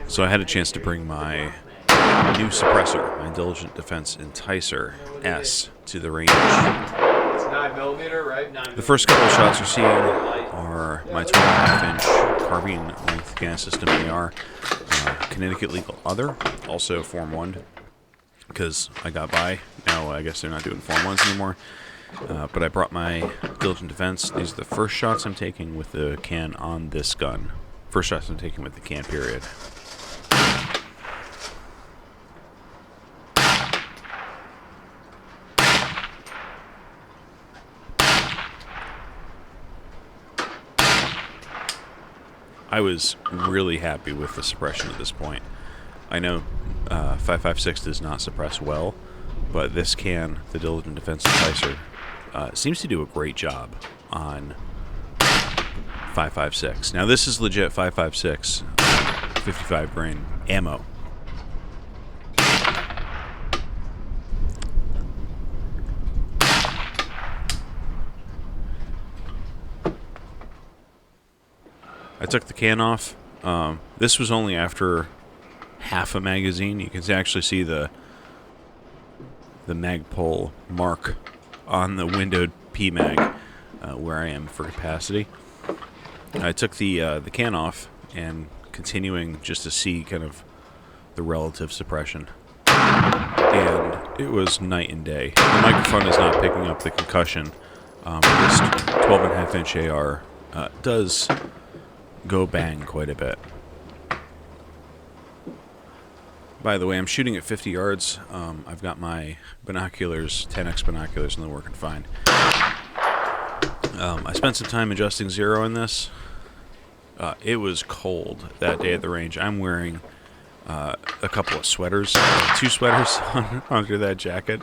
So I had a chance to bring my new suppressor, my Diligent Defense Enticer S, to the range. It's 9mm, right? The first couple of shots you're seeing are my 12.5-inch carbine length gas system AR, Connecticut Legal Other, also Form 1, because I got by. Now I guess they're not doing Form 1s anymore. But I brought my Diligent Defense. These are the first shots I'm taking with the can on this gun. First shots I'm taking with the can, period. I was really happy with the suppression at this point. I know 5.56 does not suppress well, but this can, the Diligent Defense Enticer, seems to do a great job on 5.56. Now this is legit 5.56, 55 grain ammo. I took the can off. This was only after half a magazine. You can actually see the Magpul mark on the windowed PMag where I am for capacity. I took the can off and continuing just to see kind of the relative suppression. And it was night and day. The microphone is not picking up the concussion. This 12.5-inch AR does go bang quite a bit. By the way, I'm shooting at 50 yards. I've got my binoculars, 10x binoculars, and they're working fine. I spent some time adjusting zero in this. It was cold that day at the range. I'm wearing a couple of sweaters, 2 sweaters under that jacket.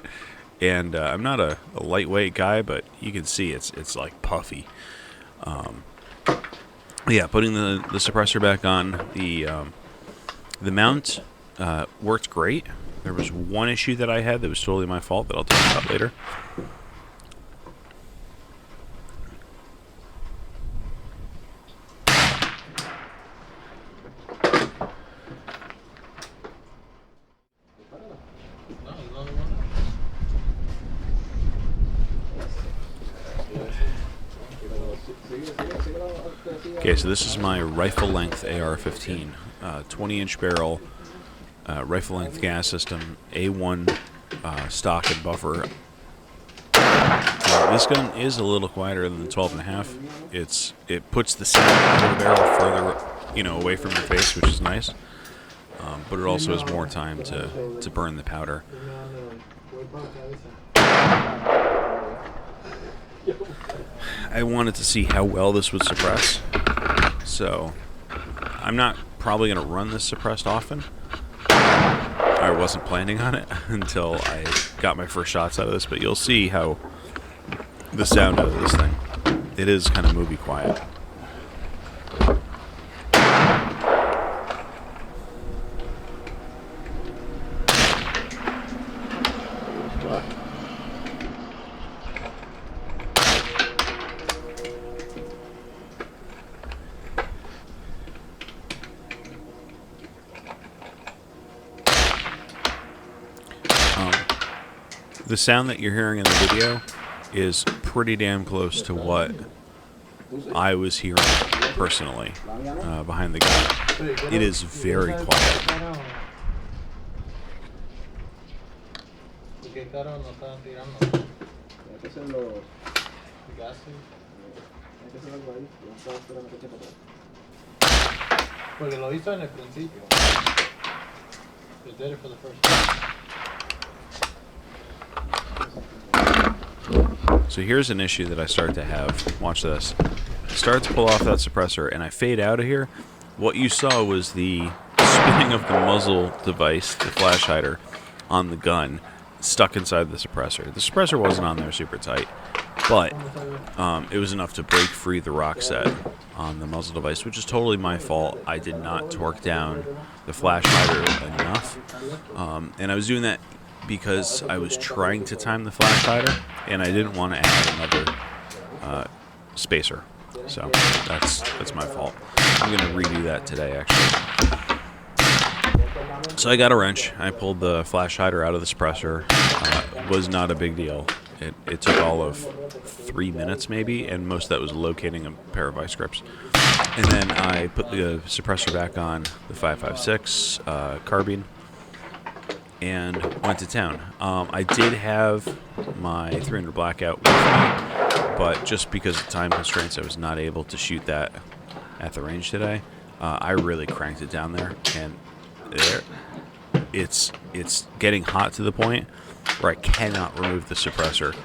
And I'm not a lightweight guy, but you can see it's like puffy. Yeah, putting the suppressor back on, the mount worked great. There was one issue that I had that was totally my fault that I'll talk about later. Okay, so this is my rifle length AR-15, 20-inch barrel, rifle length gas system, A1 stock and buffer. This gun is a little quieter than the 12.5. It puts the sound of the barrel further, away from your face, which is nice. But it also has more time to burn the powder. I wanted to see how well this would suppress, so I'm not probably going to run this suppressed often. I wasn't planning on it until I got my first shots out of this, but you'll see how the sound out of this thing, it is kind of movie quiet. The sound that you're hearing in the video is pretty damn close to what I was hearing personally behind the gun. It is very quiet. Porque lo hizo en el principio. He did it for the first time. So here's an issue that I start to have. Watch this. I start to pull off that suppressor and I fade out of here. What you saw was the spinning of the muzzle device, the flash hider, on the gun stuck inside the suppressor. The suppressor wasn't on there super tight, but it was enough to break free the rock set on the muzzle device, which is totally my fault. I did not torque down the flash hider enough, and I was doing that because I was trying to time the flash hider, and I didn't want to add another spacer. So that's my fault. I'm gonna redo that today, actually. So I got a wrench. I pulled the flash hider out of the suppressor. Was not a big deal. It took all of 3 minutes maybe, and most of that was locating a pair of vice grips. And then I put the suppressor back on the 5.56 carbine and went to town. I did have my 300 blackout with me, but just because of time constraints, I was not able to shoot that at the range today. I really cranked it down there, and it's getting hot to the point where I cannot remove the suppressor.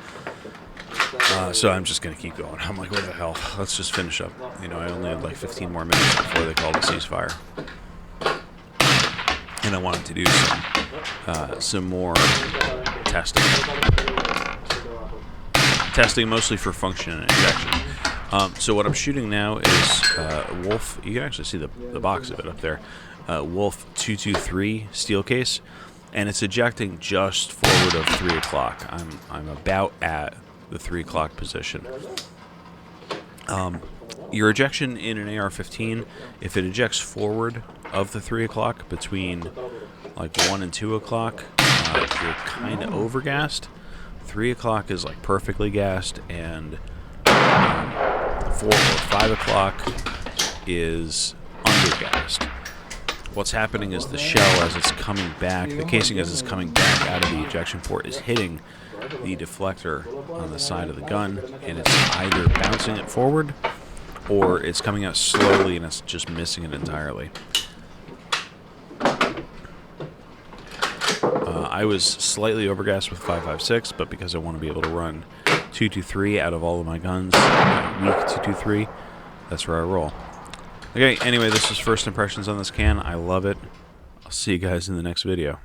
So I'm just going to keep going. I'm like, what the hell? Let's just finish up. You know, I only had like 15 more minutes before they called a ceasefire. And I wanted to do some more testing. Testing mostly for function and ejection. So what I'm shooting now is Wolf. You can actually see the box of it up there. Wolf 223 steel case. And it's ejecting just forward of 3 o'clock. I'm about at the 3 o'clock position. Your ejection in an AR-15, if it ejects forward of the 3 o'clock between like 1 and 2 o'clock, you're kind of overgassed. 3 o'clock is like perfectly gassed, and 4 or 5 o'clock is undergassed. What's happening is the shell, as it's coming back, the casing as it's coming back out of the ejection port, is hitting the deflector on the side of the gun, and it's either bouncing it forward or it's coming out slowly and it's just missing it entirely. I was slightly overgassed with 5.56, but because I want to be able to run 223 out of all of my guns, weak 223, that's where I roll. Okay, anyway, this is first impressions on this can. I love it. I'll see you guys in the next video.